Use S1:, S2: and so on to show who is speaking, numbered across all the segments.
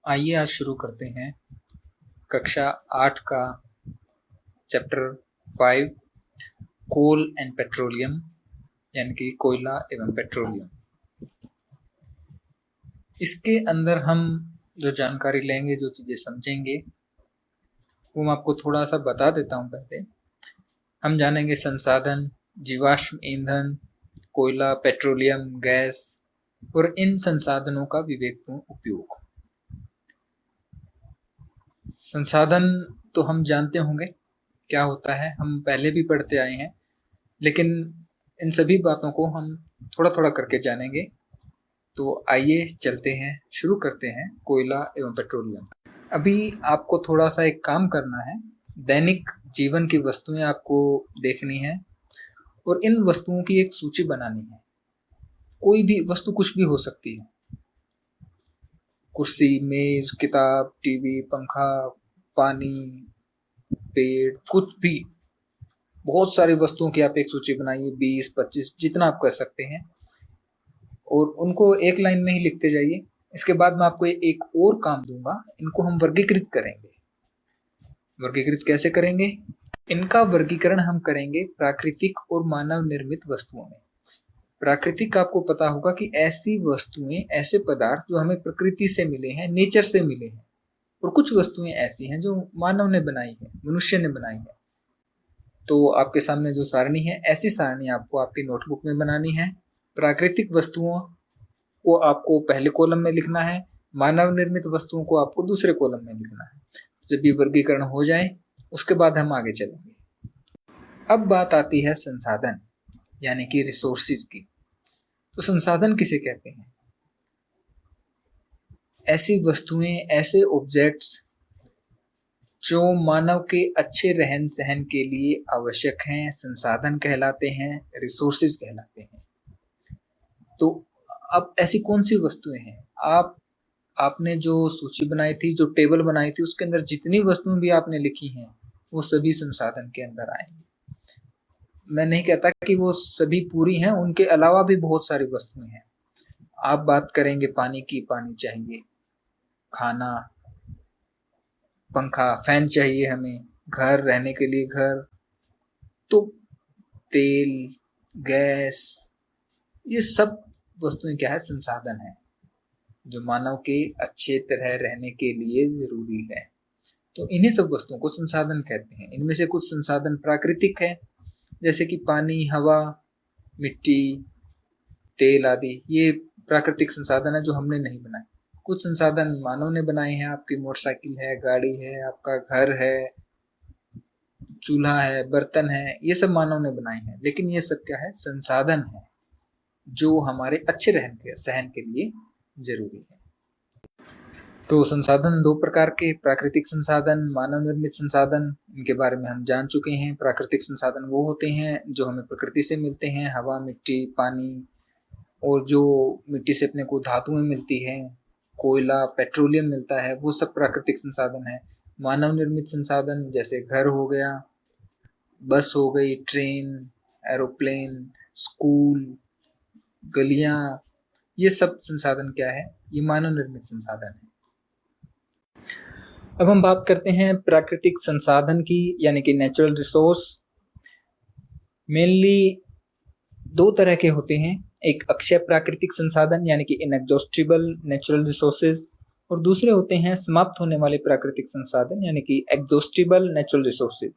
S1: आइए आज शुरू करते हैं कक्षा 8 का चैप्टर 5 कोल एंड पेट्रोलियम यानी कि कोयला एवं पेट्रोलियम। इसके अंदर हम जो जानकारी लेंगे, जो चीज़ें समझेंगे, वो मैं आपको थोड़ा सा बता देता हूँ। पहले हम जानेंगे संसाधन, जीवाश्म ईंधन, कोयला, पेट्रोलियम, गैस और इन संसाधनों का विवेकपूर्ण उपयोग। संसाधन तो हम जानते होंगे क्या होता है, हम पहले भी पढ़ते आए हैं, लेकिन इन सभी बातों को हम थोड़ा थोड़ा करके जानेंगे। तो आइए चलते हैं, शुरू करते हैं कोयला एवं पेट्रोलियम। अभी आपको थोड़ा सा एक काम करना है, दैनिक जीवन की वस्तुएं आपको देखनी है और इन वस्तुओं की एक सूची बनानी है। कोई भी वस्तु कुछ भी हो सकती है, कुर्सी, मेज, किताब, टीवी, पंखा, पानी, पेड़, कुछ भी। बहुत सारी वस्तुओं की आप एक सूची बनाइए, 20-25 जितना आप कर सकते हैं, और उनको एक लाइन में ही लिखते जाइए। इसके बाद मैं आपको एक और काम दूंगा, इनको हम वर्गीकृत करेंगे। वर्गीकृत कैसे करेंगे? इनका वर्गीकरण हम करेंगे प्राकृतिक और मानव निर्मित वस्तुओं में। प्राकृतिक आपको पता होगा कि ऐसी वस्तुएं, ऐसे पदार्थ जो हमें प्रकृति से मिले हैं, नेचर से मिले हैं, और कुछ वस्तुएं ऐसी हैं जो मानव ने बनाई है, मनुष्य ने बनाई है। तो आपके सामने जो सारणी है, ऐसी सारणी आपको आपकी नोटबुक में बनानी है। प्राकृतिक वस्तुओं को आपको पहले कॉलम में लिखना है, मानव निर्मित वस्तुओं को आपको दूसरे कॉलम में लिखना है। जब ये वर्गीकरण हो जाए उसके बाद हम आगे चलेंगे। अब बात आती है संसाधन यानी कि रिसोर्सेज की। तो संसाधन किसे कहते हैं? ऐसी वस्तुएं, ऐसे ऑब्जेक्ट्स जो मानव के अच्छे रहन सहन के लिए आवश्यक हैं, संसाधन कहलाते हैं, रिसोर्सेज कहलाते हैं। तो अब ऐसी कौन सी वस्तुएं हैं? आपने जो सूची बनाई थी, जो टेबल बनाई थी, उसके अंदर जितनी वस्तुएं भी आपने लिखी हैं वो सभी संसाधन के अंदर आएंगी। मैं नहीं कहता कि वो सभी पूरी हैं, उनके अलावा भी बहुत सारी वस्तुएं हैं। आप बात करेंगे पानी की, पानी चाहिए, खाना, पंखा, फैन चाहिए हमें, घर, रहने के लिए घर, तो तेल, गैस, ये सब वस्तुएं क्या है? संसाधन है जो मानव के अच्छे तरह रहने के लिए जरूरी है। तो इन्हीं सब वस्तुओं को संसाधन कहते हैं। इनमें से कुछ संसाधन प्राकृतिक है, जैसे कि पानी, हवा, मिट्टी, तेल आदि। ये प्राकृतिक संसाधन है जो हमने नहीं बनाए। कुछ संसाधन मानव ने बनाए हैं, आपकी मोटरसाइकिल है, गाड़ी है, आपका घर है, चूल्हा है, बर्तन है, ये सब मानव ने बनाए हैं। लेकिन ये सब क्या है? संसाधन है जो हमारे अच्छे रहन सहन के लिए जरूरी है। तो संसाधन दो प्रकार के, प्राकृतिक संसाधन, मानव निर्मित संसाधन, इनके बारे में हम जान चुके हैं। प्राकृतिक संसाधन वो होते हैं जो हमें प्रकृति से मिलते हैं, हवा, मिट्टी, पानी, और जो मिट्टी से अपने को धातुएं मिलती हैं, कोयला, पेट्रोलियम मिलता है, वो सब प्राकृतिक संसाधन है। मानव निर्मित संसाधन जैसे घर हो गया, बस हो गई, ट्रेन, एरोप्लेन, स्कूल, गलियां, ये सब संसाधन क्या है? ये मानव निर्मित संसाधन है। अब हम बात करते हैं प्राकृतिक संसाधन की, यानी कि नेचुरल रिसोर्स। मेनली दो तरह के होते हैं, एक अक्षय प्राकृतिक संसाधन यानी कि इनएग्जॉस्टिबल नेचुरल रिसोर्सेज, और दूसरे होते हैं समाप्त होने वाले प्राकृतिक संसाधन यानी कि एग्जॉस्टिबल नेचुरल रिसोर्सेज।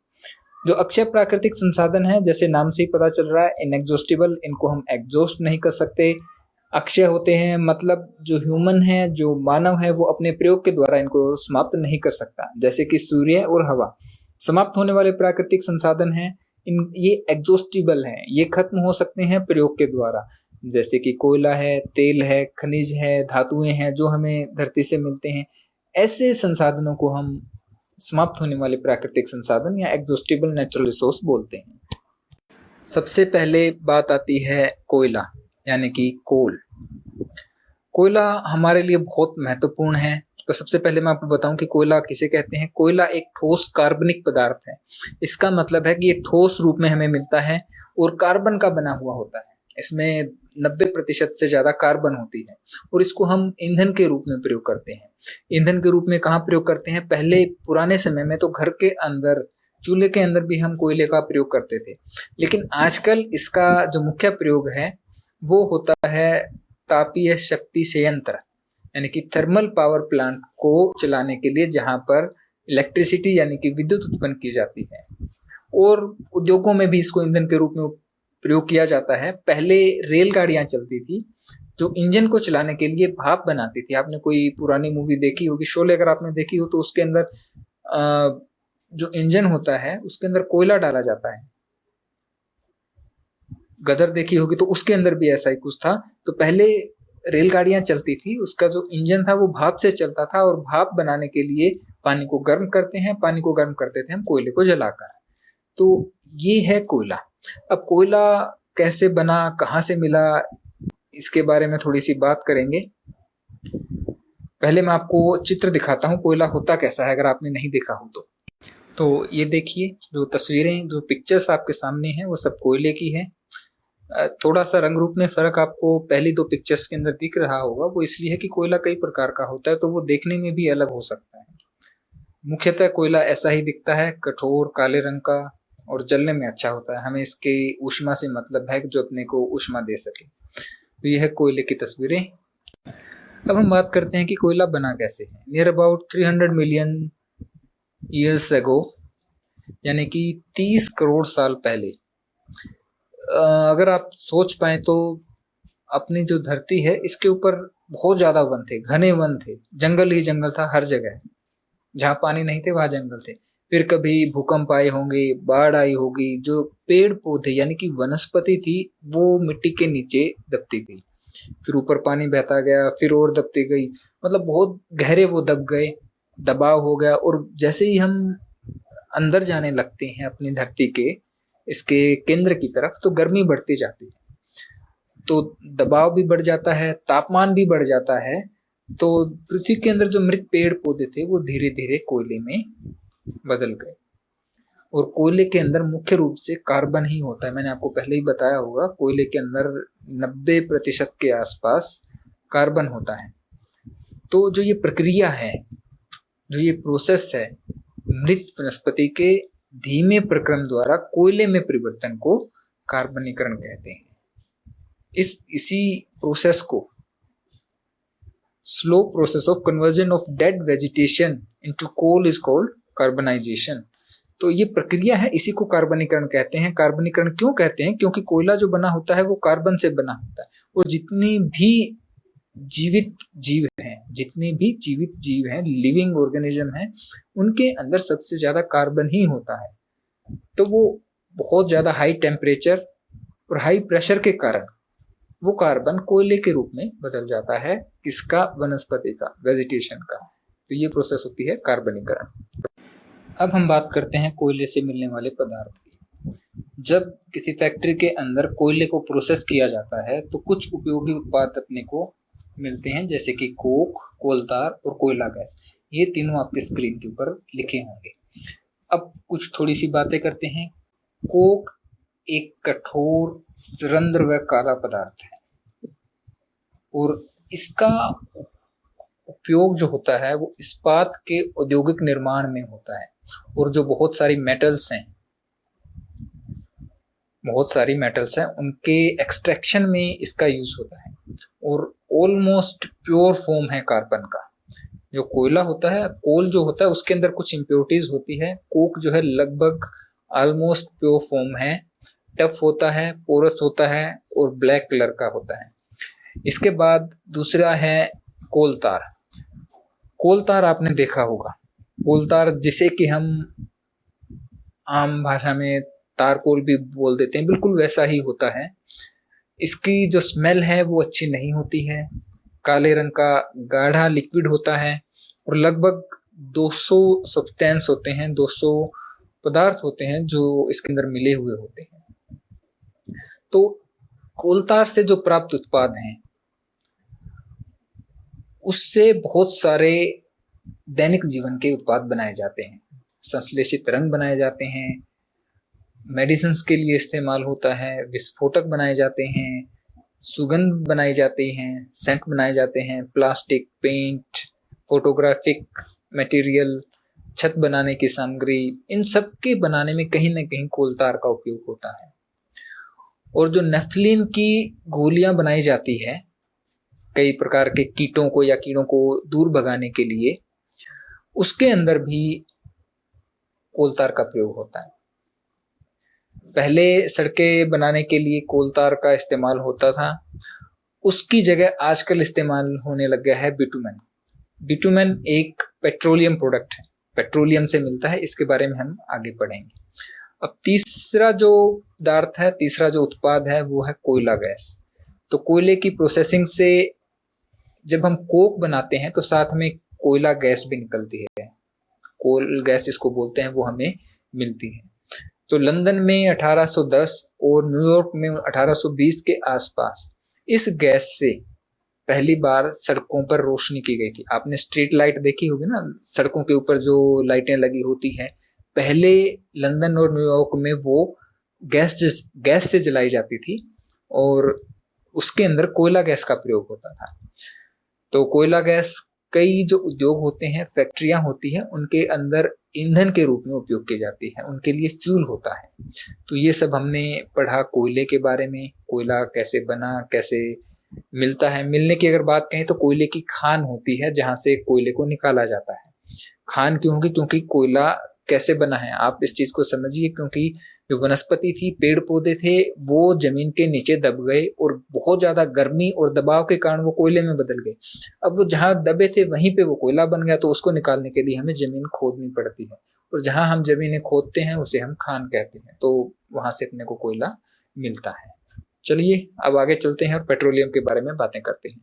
S1: जो अक्षय प्राकृतिक संसाधन है, जैसे नाम से ही पता चल रहा है, इनएग्जॉस्टिबल, इनको हम एग्जॉस्ट नहीं कर सकते। अक्षय होते हैं मतलब जो ह्यूमन है, जो मानव है, वो अपने प्रयोग के द्वारा इनको समाप्त नहीं कर सकता, जैसे कि सूर्य और हवा। समाप्त होने वाले प्राकृतिक संसाधन हैं, ये एग्जॉस्टिबल हैं, ये खत्म हो सकते हैं प्रयोग के द्वारा, जैसे कि कोयला है, तेल है, खनिज है, धातुएं हैं जो हमें धरती से मिलते हैं। ऐसे संसाधनों को हम समाप्त होने वाले प्राकृतिक संसाधन या एग्जॉस्टिबल नेचुरल रिसोर्स बोलते हैं। सबसे पहले बात आती है कोयला यानी कि कोल। कोयला हमारे लिए बहुत महत्वपूर्ण है। तो सबसे पहले मैं आपको बताऊं कि कोयला किसे कहते हैं। कोयला एक ठोस कार्बनिक पदार्थ है। इसका मतलब है कि ये ठोस रूप में हमें मिलता है और कार्बन का बना हुआ होता है। इसमें 90% से ज्यादा कार्बन होती है और इसको हम ईंधन के रूप में प्रयोग करते हैं। ईंधन के रूप में कहाँ प्रयोग करते हैं? पहले पुराने समय में तो घर के अंदर, चूल्हे के अंदर भी हम कोयले का प्रयोग करते थे, लेकिन आजकल इसका जो मुख्य प्रयोग है वो होता है तापीय शक्ति संयंत्र, यानी कि थर्मल पावर प्लांट को चलाने के लिए, जहां पर इलेक्ट्रिसिटी यानी कि विद्युत उत्पन्न की जाती है। और उद्योगों में भी इसको ईंधन के रूप में प्रयोग किया जाता है। पहले रेलगाड़ियां चलती थी जो इंजन को चलाने के लिए भाप बनाती थी। आपने कोई पुरानी मूवी देखी होगी, शोले अगर आपने देखी हो, तो उसके अंदर जो इंजन होता है उसके अंदर कोयला डाला जाता है। गदर देखी होगी तो उसके अंदर भी ऐसा ही कुछ था। तो पहले रेलगाड़ियां चलती थी, उसका जो इंजन था वो भाप से चलता था, और भाप बनाने के लिए पानी को गर्म करते हैं, पानी को गर्म करते थे हम कोयले को जलाकर। तो ये है कोयला। अब कोयला कैसे बना, कहाँ से मिला, इसके बारे में थोड़ी सी बात करेंगे। पहले मैं आपको चित्र दिखाता हूँ कोयला होता कैसा है, अगर आपने नहीं देखा हो तो ये देखिए, जो तस्वीरें, जो पिक्चर्स आपके सामने हैं वो सब कोयले की है। थोड़ा सा रंग रूप में फर्क आपको पहली दो पिक्चर्स के अंदर दिख रहा होगा, वो इसलिए है कि कोयला कई प्रकार का होता है, तो वो देखने में भी अलग हो सकता है। मुख्यतः कोयला ऐसा ही दिखता है, कठोर काले रंग का, और जलने में अच्छा होता है। हमें इसके ऊष्मा से मतलब है जो अपने को ऊष्मा दे सके। तो यह है कोयले की तस्वीरें। अब हम बात करते हैं कि कोयला बना कैसे है। Near about 300 million years ago, यानी कि 30 करोड़ साल पहले, अगर आप सोच पाए तो अपनी जो धरती है इसके ऊपर बहुत ज्यादा वन थे, घने वन थे, जंगल ही जंगल था हर जगह। जहां पानी नहीं थे वहां जंगल थे। फिर कभी भूकंप आए होंगे, बाढ़ आई होगी, जो पेड़ पौधे यानी कि वनस्पति थी वो मिट्टी के नीचे दबती गई, फिर ऊपर पानी बहता गया, फिर और दबती गई, मतलब बहुत गहरे वो दब गए, दबाव हो गया। और जैसे ही हम अंदर जाने लगते हैं अपनी धरती के इसके केंद्र की तरफ, तो गर्मी बढ़ती जाती है, तो दबाव भी बढ़ जाता है, तापमान भी बढ़ जाता है। तो पृथ्वी के अंदर जो मृत पेड़ पौधे थे वो धीरे धीरे कोयले में बदल गए। और कोयले के अंदर मुख्य रूप से कार्बन ही होता है। मैंने आपको पहले ही बताया होगा, कोयले के अंदर 90% के आसपास कार्बन होता है। तो जो ये प्रक्रिया है, जो ये प्रोसेस है, मृत वनस्पति के धीमे प्रक्रम द्वारा कोयले में परिवर्तन को कार्बनीकरण कहते हैं। इसी प्रोसेस को slow process of conversion of dead vegetation into coal is called carbonisation. तो ये प्रक्रिया है, इसी को कार्बनीकरण कहते हैं। कार्बनीकरण क्यों कहते हैं? क्योंकि कोयला जो बना होता है वो कार्बन से बना होता है, और जितनी भी जीवित जीव हैं, लिविंग ऑर्गेनिज्म हैं, उनके अंदर सबसे ज्यादा कार्बन ही होता है। तो वो बहुत ज्यादा हाई टेम्परेचर और हाई प्रेशर के कारण वो कार्बन कोयले के रूप में बदल जाता है। किसका? वनस्पति का, वेजिटेशन का। तो ये प्रोसेस होती है कार्बनीकरण। अब हम बात करते हैं कोयले से मिलने वाले पदार्थ की। जब किसी फैक्ट्री के अंदर कोयले को प्रोसेस किया जाता है तो कुछ उपयोगी उत्पाद अपने को मिलते हैं, जैसे कि कोक, कोलतार और कोयला गैस। ये तीनों आपके स्क्रीन के ऊपर लिखे होंगे। अब कुछ थोड़ी सी बातें करते हैं। कोक एक कठोर, सुरंध्र व काला पदार्थ है, और इसका उपयोग जो होता है वो इस्पात के औद्योगिक निर्माण में होता है। और जो बहुत सारी मेटल्स हैं उनके एक्सट्रैक्शन में इसका यूज होता है। और ऑलमोस्ट प्योर फॉर्म है कार्बन का। जो कोयला होता है, कोल जो होता है, उसके अंदर कुछ इम्प्योरिटीज होती है। कोक जो है लगभग ऑलमोस्ट प्योर फॉर्म है, टफ होता है, पोरस होता है और ब्लैक कलर का होता है। इसके बाद दूसरा है कोलतार। कोलतार आपने देखा होगा, कोलतार जिसे कि हम आम भाषा में तारकोल भी बोल देते हैं, बिल्कुल वैसा ही होता है। इसकी जो स्मेल है वो अच्छी नहीं होती है, काले रंग का गाढ़ा लिक्विड होता है, और लगभग 200 सब्सटेंस होते हैं, 200 पदार्थ होते हैं जो इसके अंदर मिले हुए होते हैं। तो कोलतार से जो प्राप्त उत्पाद हैं उससे बहुत सारे दैनिक जीवन के उत्पाद बनाए जाते हैं। संश्लेषित रंग बनाए जाते हैं, मेडिसिन के लिए इस्तेमाल होता है, विस्फोटक बनाए जाते हैं, सुगंध बनाई जाती हैं, सेंट बनाए जाते हैं, प्लास्टिक, पेंट, फोटोग्राफिक मटेरियल, छत बनाने की सामग्री, इन सब के बनाने में कहीं ना कहीं कोल तार का उपयोग होता है। और जो नेफ्थलीन की गोलियां बनाई जाती है कई प्रकार के कीटों को या कीड़ों को दूर भगाने के लिए, उसके अंदर भी कोल तार का प्रयोग होता है। पहले सड़कें बनाने के लिए कोल तार का इस्तेमाल होता था, उसकी जगह आजकल इस्तेमाल होने लग गया है बिटुमेन। बिटुमेन एक पेट्रोलियम प्रोडक्ट है, पेट्रोलियम से मिलता है, इसके बारे में हम आगे पढ़ेंगे। अब तीसरा जो पदार्थ है, तीसरा जो उत्पाद है वो है कोयला गैस। तो कोयले की प्रोसेसिंग से जब हम कोक बनाते हैं तो साथ में कोयला गैस भी निकलती है, कोल गैस इसको बोलते हैं, वो हमें मिलती है। तो लंदन में 1810 और न्यूयॉर्क में 1820 के आसपास इस गैस से पहली बार सड़कों पर रोशनी की गई थी। आपने स्ट्रीट लाइट देखी होगी ना, सड़कों के ऊपर जो लाइटें लगी होती हैं, पहले लंदन और न्यूयॉर्क में वो गैस से जलाई जाती थी और उसके अंदर कोयला गैस का प्रयोग होता था। तो कोयला गैस कई जो उद्योग होते हैं, फैक्ट्रियां होती हैं, उनके अंदर ईंधन के रूप में उपयोग की जाती है, उनके लिए फ्यूल होता है। तो ये सब हमने पढ़ा कोयले के बारे में, कोयला कैसे बना, कैसे मिलता है। मिलने की अगर बात कहें तो कोयले की खान होती है जहां से कोयले को निकाला जाता है। खान क्यों होगी? क्योंकि कोयला कैसे बना है आप इस चीज को समझिए, क्योंकि जो वनस्पति थी, पेड़ पौधे थे, वो जमीन के नीचे दब गए और बहुत ज्यादा गर्मी और दबाव के कारण वो कोयले में बदल गए। अब वो जहां दबे थे वहीं पे वो कोयला बन गया, तो उसको निकालने के लिए हमें जमीन खोदनी पड़ती है, और जहां हम जमीनें खोदते हैं उसे हम खान कहते हैं। तो वहां से अपने को कोयला मिलता है। चलिए अब आगे चलते हैं और पेट्रोलियम के बारे में बातें करते हैं।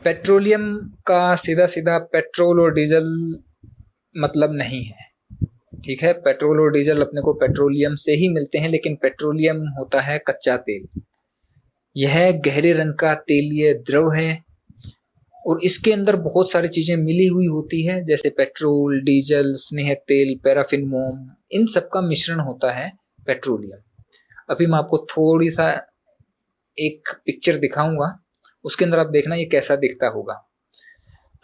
S1: पेट्रोलियम का सीधा सीधा पेट्रोल और डीजल मतलब नहीं है, ठीक है। पेट्रोल और डीजल अपने को पेट्रोलियम से ही मिलते हैं, लेकिन पेट्रोलियम होता है कच्चा तेल। यह गहरे रंग का तेलीय द्रव है और इसके अंदर बहुत सारी चीजें मिली हुई होती है, जैसे पेट्रोल, डीजल, स्नेहक तेल, पैराफिन मोम, इन सब का मिश्रण होता है पेट्रोलियम। अभी मैं आपको थोड़ी सा एक पिक्चर दिखाऊंगा, उसके अंदर आप देखना ये कैसा दिखता होगा।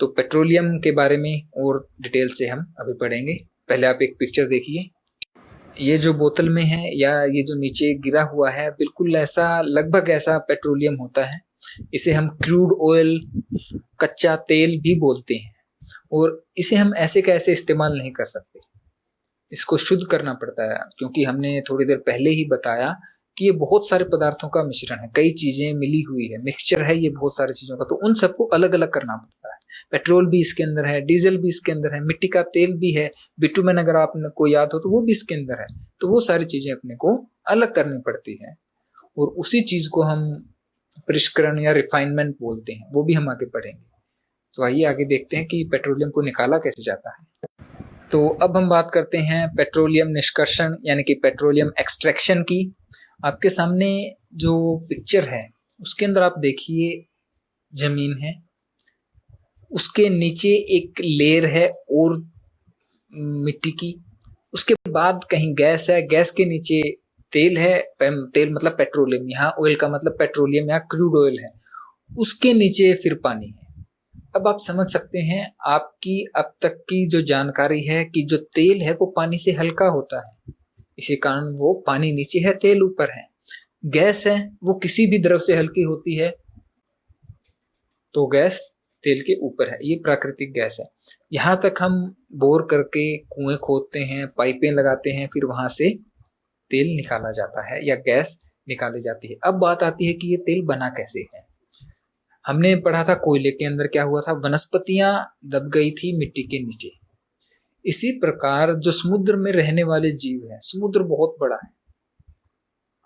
S1: तो पेट्रोलियम के बारे में और डिटेल से हम अभी पढ़ेंगे। पहले आप एक पिक्चर देखिए। ये जो बोतल में है या ये जो नीचे गिरा हुआ है, बिल्कुल ऐसा, लगभग ऐसा पेट्रोलियम होता है। इसे हम क्रूड ऑयल, कच्चा तेल भी बोलते हैं, और इसे हम ऐसे कैसे इस्तेमाल नहीं कर सकते, इसको शुद्ध करना पड़ता है, क्योंकि हमने थोड़ी देर पहले ही बताया कि ये बहुत सारे पदार्थों का मिश्रण है, कई चीजें मिली हुई है, मिक्सचर है ये बहुत सारी चीजों का, तो उन सबको अलग अलग करना पड़ता है। पेट्रोल भी इसके अंदर है, डीजल भी इसके अंदर है, मिट्टी का तेल भी है, बिटुमेन अगर आपको याद हो तो वो भी इसके अंदर है। तो वो सारी चीजें अपने को अलग करनी पड़ती है, और उसी चीज को हम परिष्करण या रिफाइनमेंट बोलते हैं, वो भी हम आगे पढ़ेंगे। तो आइए आगे देखते हैं कि पेट्रोलियम को निकाला कैसे जाता है। तो अब हम बात करते हैं पेट्रोलियम निष्कर्षण यानी कि पेट्रोलियम एक्सट्रैक्शन की। आपके सामने जो पिक्चर है उसके अंदर आप देखिए जमीन है, उसके नीचे एक लेयर है और मिट्टी की, उसके बाद कहीं गैस है, गैस के नीचे तेल है, तेल मतलब पेट्रोलियम, यहाँ ऑयल का मतलब पेट्रोलियम, यहाँ क्रूड ऑयल है, उसके नीचे फिर पानी है। अब आप समझ सकते हैं, आपकी अब तक की जो जानकारी है कि जो तेल है वो पानी से हल्का होता है, इसी कारण वो पानी नीचे है, तेल ऊपर है। गैस है वो किसी भी द्रव से हल्की होती है, तो गैस तेल के ऊपर है, ये प्राकृतिक गैस है। यहां तक हम बोर करके कुएं खोदते हैं, पाइपें लगाते हैं, फिर वहां से तेल निकाला जाता है या गैस निकाली जाती है। अब बात आती है कि ये तेल बना कैसे है। हमने पढ़ा था कोयले के अंदर क्या हुआ था, वनस्पतियां दब गई थी मिट्टी के नीचे। इसी प्रकार जो समुद्र में रहने वाले जीव हैं, समुद्र बहुत बड़ा है,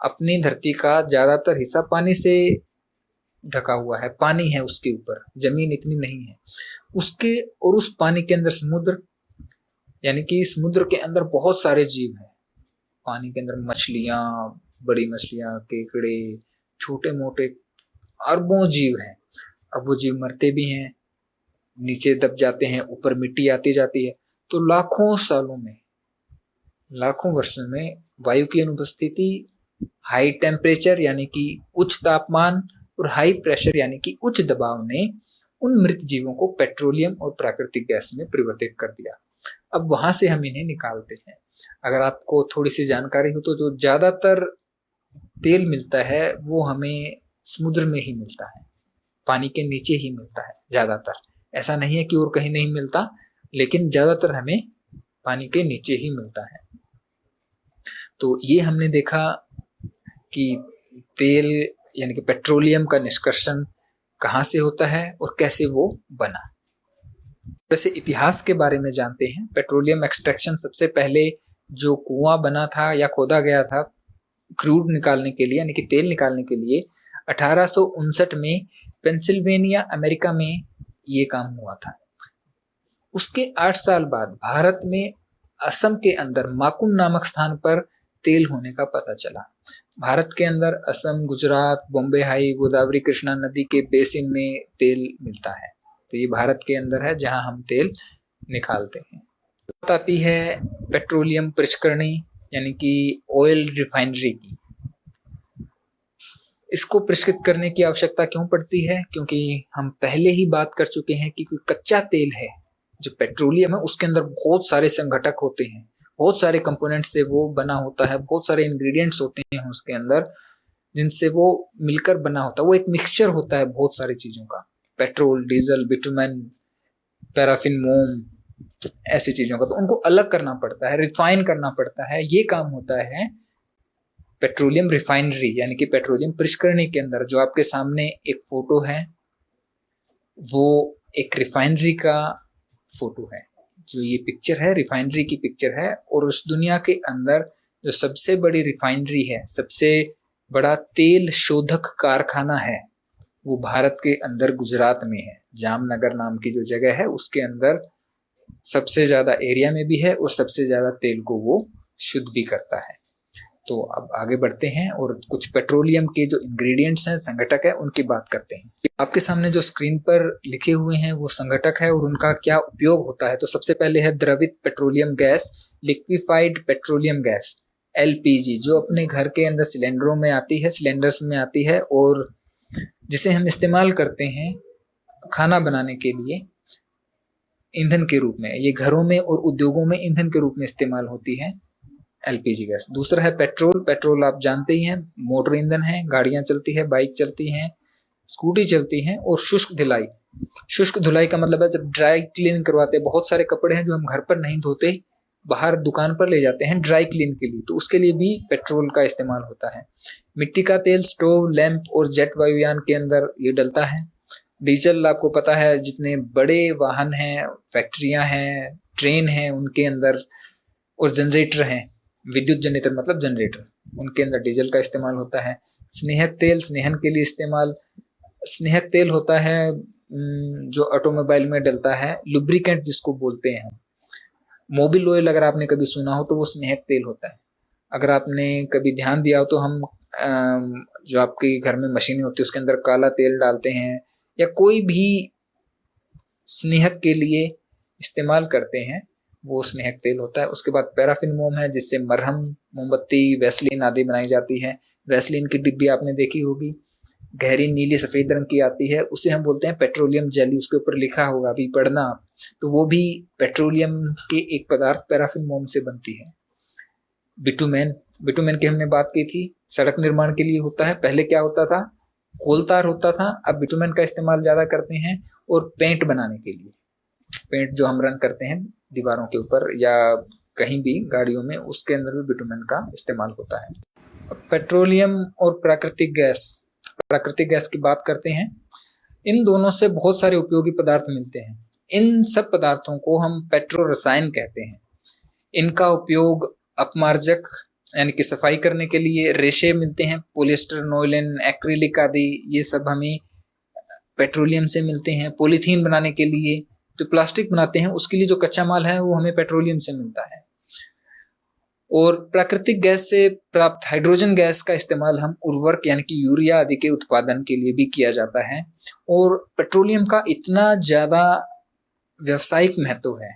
S1: अपनी धरती का ज्यादातर हिस्सा पानी से ढका हुआ है, पानी है उसके ऊपर, जमीन इतनी नहीं है उसके, और उस पानी के अंदर समुद्र, यानी कि समुद्र के अंदर बहुत सारे जीव हैं। पानी के अंदर मछलियां, बड़ी मछलियां, केकड़े, छोटे मोटे अरबों जीव हैं। अब वो जीव मरते भी हैं, नीचे दब जाते हैं, ऊपर मिट्टी आती जाती है। तो लाखों सालों में, लाखों वर्षों में वायु की अनुपस्थिति, हाई टेम्परेचर यानी कि उच्च तापमान और हाई प्रेशर यानी कि उच्च दबाव ने उन मृत जीवों को पेट्रोलियम और प्राकृतिक गैस में परिवर्तित कर दिया। अब वहां से हम इन्हें निकालते हैं। अगर आपको थोड़ी सी जानकारी हो तो जो ज्यादातर तेल मिलता है वो हमें समुद्र में ही मिलता है, पानी के नीचे ही मिलता है ज्यादातर। ऐसा नहीं है कि और कहीं नहीं मिलता, लेकिन ज्यादातर हमें पानी के नीचे ही मिलता है। तो ये हमने देखा कि तेल यानी कि पेट्रोलियम का निष्कर्षण कहाँ से होता है और कैसे वो बना। वैसे इतिहास के बारे में जानते हैं। पेट्रोलियम एक्सट्रैक्शन सबसे पहले जो कुआं बना था या खोदा गया था क्रूड निकालने के लिए, यानी कि तेल निकालने के लिए, 1859 में पेंसिल्वेनिया अमेरिका में ये काम हुआ था। उसके 8 साल बाद भारत में असम के अंदर माकुम नामक स्थान पर तेल होने का पता चला। भारत के अंदर असम, गुजरात, बॉम्बे हाई, गोदावरी कृष्णा नदी के बेसिन में तेल मिलता है। तो ये भारत के अंदर है जहां हम तेल निकालते हैं। बात आती है पेट्रोलियम परिष्करणी यानी कि ऑयल रिफाइनरी की। इसको परिष्कृत करने की आवश्यकता क्यों पड़ती है? क्योंकि हम पहले ही बात कर चुके हैं कि कोई कच्चा तेल है, जो पेट्रोलियम है, उसके अंदर बहुत सारे संघटक होते हैं, बहुत सारे कंपोनेंट से वो बना होता है, बहुत सारे इंग्रेडिएंट्स होते हैं उसके अंदर जिनसे वो मिलकर बना होता है। वो एक मिक्सचर होता है बहुत सारी चीजों का, पेट्रोल, डीजल, बिटुमेन, पैराफिन, मोम, ऐसी चीजों का। तो उनको अलग करना पड़ता है, रिफाइन करना पड़ता है। ये काम होता है पेट्रोलियम रिफाइनरी यानी कि पेट्रोलियम परिष्करणी के अंदर। जो आपके सामने एक फोटो है वो एक रिफाइनरी का फोटो है। जो ये पिक्चर है रिफाइनरी की पिक्चर है, और उस दुनिया के अंदर जो सबसे बड़ी रिफाइनरी है, सबसे बड़ा तेल शोधक कारखाना है, वो भारत के अंदर गुजरात में है। जामनगर नाम की जो जगह है उसके अंदर सबसे ज्यादा एरिया में भी है और सबसे ज्यादा तेल को वो शुद्ध भी करता है। तो अब आगे बढ़ते हैं और कुछ पेट्रोलियम के जो इंग्रेडिएंट्स हैं, संघटक है, उनकी बात करते हैं। आपके सामने जो स्क्रीन पर लिखे हुए हैं वो संघटक है और उनका क्या उपयोग होता है। तो सबसे पहले है द्रवित petroleum gas, liquefied petroleum gas, LPG, जो अपने घर के अंदर सिलेंडरों में आती है, सिलेंडर्स में आती है, और जिसे हम इस्तेमाल करते हैं खाना बनाने के लिए ईंधन के रूप में। ये घरों में और उद्योगों में ईंधन के रूप में इस्तेमाल होती है एलपीजी गैस। दूसरा है पेट्रोल। पेट्रोल आप जानते ही हैं, मोटर ईंधन है, गाड़ियां चलती है, बाइक चलती हैं, स्कूटी चलती हैं। और शुष्क धुलाई। शुष्क धुलाई का मतलब है जब ड्राई क्लीन करवाते हैं, बहुत सारे कपड़े हैं जो हम घर पर नहीं धोते, बाहर दुकान पर ले जाते हैं ड्राई क्लीन के लिए, तो उसके लिए भी पेट्रोल का इस्तेमाल होता है। मिट्टी का तेल स्टोव, लैंप और जेट वायुयान के अंदर ये डलता है। डीजल आपको पता है, जितने बड़े वाहन हैं, फैक्ट्रियां हैं, ट्रेन हैं, उनके अंदर, और जनरेटर हैं, विद्युत जनरेटर मतलब जनरेटर, उनके अंदर डीजल का इस्तेमाल होता है। स्नेहक तेल, स्नेहन के लिए इस्तेमाल। स्नेहक तेल होता है जो ऑटोमोबाइल में डलता है, लुब्रिकेंट जिसको बोलते हैं। मोबिल ऑयल अगर आपने कभी सुना हो तो वो स्नेहक तेल होता है। अगर आपने कभी ध्यान दिया हो तो हम जो आपके घर में मशीनें होती है उसके अंदर काला तेल डालते हैं या कोई भी स्नेहक के लिए इस्तेमाल करते हैं, वो स्नेहक तेल होता है। उसके बाद पैराफिन मोम है, जिससे मरहम, मोमबत्ती, वैसलीन आदि बनाई जाती है। वैसलीन की डिब्बी आपने देखी होगी, गहरी नीली सफेद रंग की आती है, उसे हम बोलते हैं पेट्रोलियम जेली। उसके ऊपर लिखा होगा, अभी पढ़ना, तो वो भी पेट्रोलियम के एक पदार्थ पैराफिन मोम से बनती है। बिटुमेन, बिटुमेन की हमने बात की थी, सड़क निर्माण के लिए होता है। पहले क्या होता था, कोलतार होता था, अब बिटुमेन का इस्तेमाल ज्यादा करते हैं। और पेंट बनाने के लिए, पेंट जो हम रंग करते हैं दीवारों के ऊपर या कहीं भी गाड़ियों में, उसके अंदर भी बिटुमेन का इस्तेमाल होता है। पेट्रोलियम और प्राकृतिक गैस, प्राकृतिक गैस की बात करते हैं। इन दोनों से बहुत सारे उपयोगी पदार्थ मिलते हैं। इन सब पदार्थों को हम पेट्रो रसायन कहते हैं। इनका उपयोग अपमार्जक यानी कि सफाई करने के लिए, रेशे मिलते हैं, पॉलिएस्टर, नॉयलिन, एक्रिलिक आदि, ये सब हमें पेट्रोलियम से मिलते हैं। पॉलीथीन बनाने के लिए, जो प्लास्टिक बनाते हैं उसके लिए जो कच्चा माल है वो हमें पेट्रोलियम से मिलता है। और प्राकृतिक गैस से प्राप्त हाइड्रोजन गैस का इस्तेमाल हम उर्वरक यानी कि यूरिया आदि के उत्पादन के लिए भी किया जाता है। और पेट्रोलियम का इतना ज्यादा व्यावसायिक महत्व है,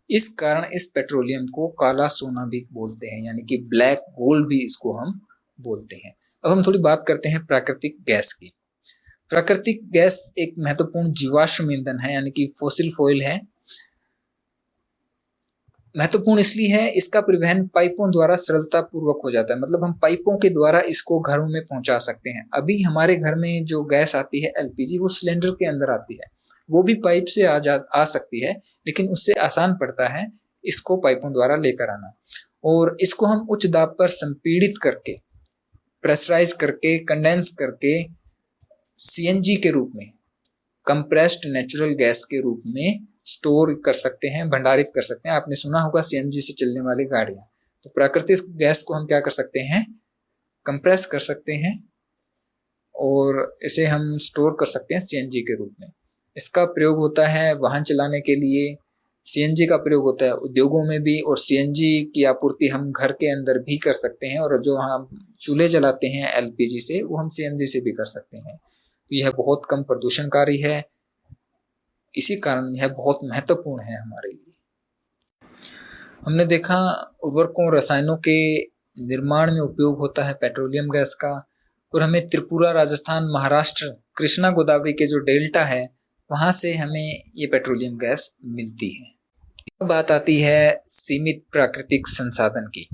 S1: इस कारण इस पेट्रोलियम को काला सोना भी बोलते हैं, यानी कि ब्लैक गोल्ड भी इसको हम बोलते हैं। अब हम थोड़ी बात करते हैं प्राकृतिक गैस की। प्राकृतिक गैस एक महत्वपूर्ण जीवाश्म ईंधन है, यानी कि फॉसिल फ्यूल है। महत्वपूर्ण इसलिए है, इसका परिवहन पाइपों द्वारा सरलता पूर्वक हो जाता है, मतलब हम पाइपों के द्वारा इसको घरों में पहुंचा सकते हैं। अभी हमारे घर में जो गैस आती है एलपीजी, वो सिलेंडर के अंदर आती है, वो भी पाइप से आ सकती है, लेकिन उससे आसान पड़ता है इसको पाइपों द्वारा लेकर आना। और इसको हम उच्च दाब पर संपीड़ित करके, प्रेशराइज करके, कंडेंस करके सीएनजी के रूप में, कंप्रेस्ड नेचुरल गैस के रूप में स्टोर कर सकते हैं, भंडारित कर सकते हैं। आपने सुना होगा सीएनजी से चलने वाली गाड़ियां। तो प्राकृतिक गैस को हम क्या कर सकते हैं, कंप्रेस कर सकते हैं और इसे हम स्टोर कर सकते हैं सीएनजी के रूप में। इसका प्रयोग होता है वाहन चलाने के लिए, सीएनजी का प्रयोग होता है उद्योगों में भी, और सीएनजी की आपूर्ति हम घर के अंदर भी कर सकते हैं, और जो हम चूल्हे जलाते हैं एलपीजी से, वो हम सीएनजी से भी कर सकते हैं। तो यह बहुत कम प्रदूषणकारी है, इसी कारण यह बहुत महत्वपूर्ण है हमारे लिए। हमने देखा उर्वरकों और रसायनों के निर्माण में उपयोग होता है पेट्रोलियम गैस का, और हमें त्रिपुरा, राजस्थान, महाराष्ट्र, कृष्णा गोदावरी के जो डेल्टा है वहां से हमें ये पेट्रोलियम गैस मिलती है। बात आती है सीमित प्राकृतिक संसाधन की।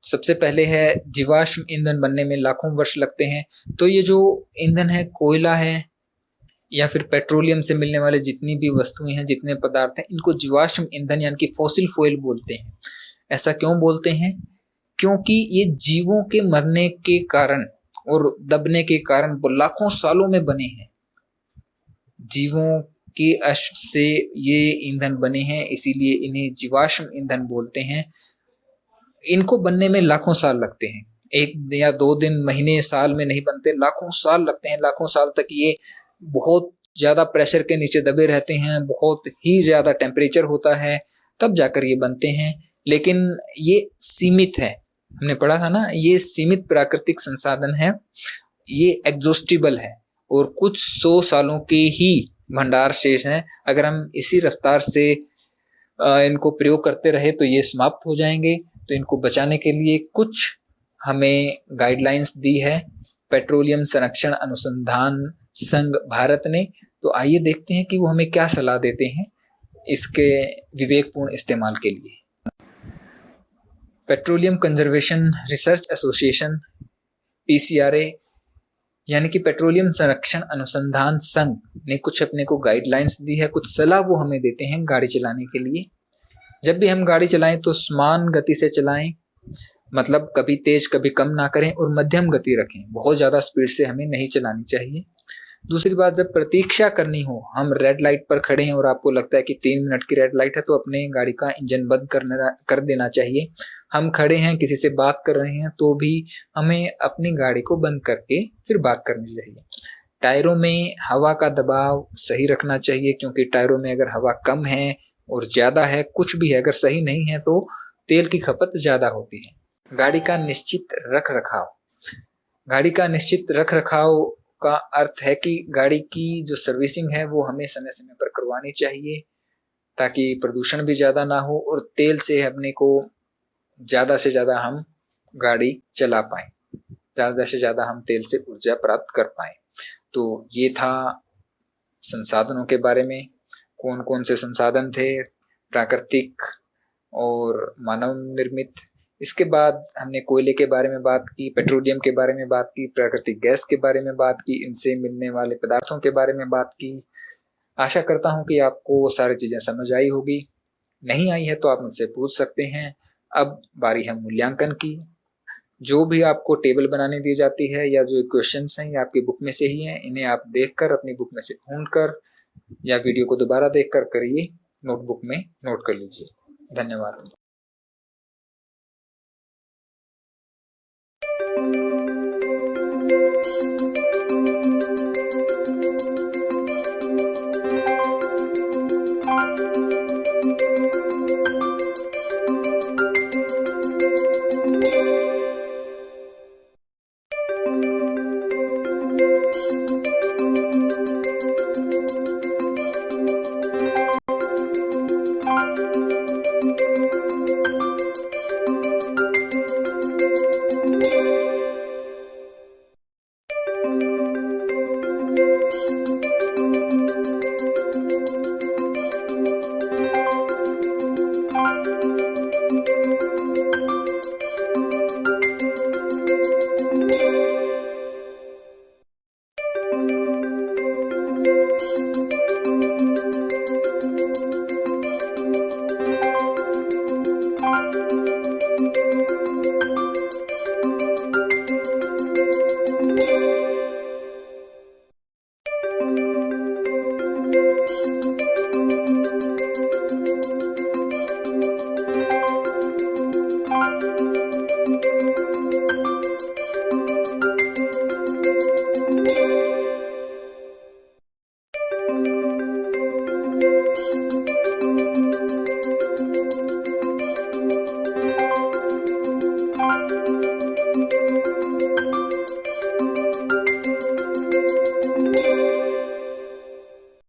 S1: सबसे पहले है जीवाश्म ईंधन बनने में लाखों वर्ष लगते हैं। तो ये जो ईंधन है, कोयला है या फिर पेट्रोलियम से मिलने वाले जितनी भी वस्तुएं हैं, जितने पदार्थ हैं, इनको जीवाश्म ईंधन यानी कि फॉसिल फ्यूल बोलते हैं। ऐसा क्यों बोलते हैं? क्योंकि ये जीवों के मरने के कारण और दबने के कारण वो लाखों सालों में बने हैं। जीवों के अश्व से ये ईंधन बने हैं, इसीलिए इन्हें जीवाश्म ईंधन बोलते हैं। इनको बनने में लाखों साल लगते हैं, 1 या 2 दिन, महीने, साल में नहीं बनते, लाखों साल लगते हैं। लाखों साल तक ये बहुत ज्यादा प्रेशर के नीचे दबे रहते हैं, बहुत ही ज्यादा टेम्परेचर होता है, तब जाकर ये बनते हैं। लेकिन ये सीमित है, हमने पढ़ा था ना, ये सीमित प्राकृतिक संसाधन है, ये एग्जॉस्टिबल है और कुछ 100 सालों के ही भंडार शेष हैं। अगर हम इसी रफ्तार से इनको प्रयोग करते रहे तो ये समाप्त हो जाएंगे। तो इनको बचाने के लिए कुछ हमें गाइडलाइंस दी है पेट्रोलियम संरक्षण अनुसंधान संघ भारत ने। तो आइए देखते हैं कि वो हमें क्या सलाह देते हैं इसके विवेकपूर्ण इस्तेमाल के लिए। Petroleum conservation research association PCRA यानी कि पेट्रोलियम संरक्षण अनुसंधान संघ ने कुछ अपने को गाइडलाइंस दी है, कुछ सलाह वो हमें देते हैं गाड़ी चलाने के लिए। जब भी हम गाड़ी चलाएं तो समान गति से चलाएं, मतलब कभी तेज कभी कम ना करें, और मध्यम गति रखें, बहुत ज्यादा स्पीड से हमें नहीं चलानी चाहिए। दूसरी बात, जब प्रतीक्षा करनी हो, हम रेड लाइट पर खड़े हैं और आपको लगता है कि 3 मिनट की रेड लाइट है, तो अपने गाड़ी का इंजन बंद कर देना चाहिए। हम खड़े हैं, किसी से बात कर रहे हैं, तो भी हमें अपनी गाड़ी को बंद करके फिर बात करनी चाहिए। टायरों में हवा का दबाव सही रखना चाहिए, क्योंकि टायरों में अगर हवा कम है और ज्यादा है, कुछ भी है, अगर सही नहीं है तो तेल की खपत ज्यादा होती है। गाड़ी का निश्चित रख रखाव, गाड़ी का निश्चित रख रखाव का अर्थ है कि गाड़ी की जो सर्विसिंग है वो हमें समय समय पर करवानी चाहिए, ताकि प्रदूषण भी ज्यादा ना हो और तेल से अपने को ज्यादा से ज्यादा हम गाड़ी चला पाए, ज्यादा से ज्यादा हम तेल से ऊर्जा प्राप्त कर पाए। तो ये था संसाधनों के बारे में, कौन कौन से संसाधन थे, प्राकृतिक और मानव निर्मित। इसके बाद हमने कोयले के बारे में बात की, पेट्रोलियम के बारे में बात की, प्राकृतिक गैस के बारे में बात की, इनसे मिलने वाले पदार्थों के बारे में बात की। आशा करता हूं कि आपको वो सारी चीजें समझ आई होगी। नहीं आई है तो आप मुझसे पूछ सकते हैं। अब बारी है मूल्यांकन की। जो भी आपको टेबल बनाने दी जाती है या जो क्वेश्चंस हैं, ये आपकी बुक में से ही हैं। इन्हें आप देखकर, अपनी बुक में से ढूंढकर या वीडियो को दोबारा देखकर करिए, नोटबुक में नोट कर लीजिए। धन्यवाद।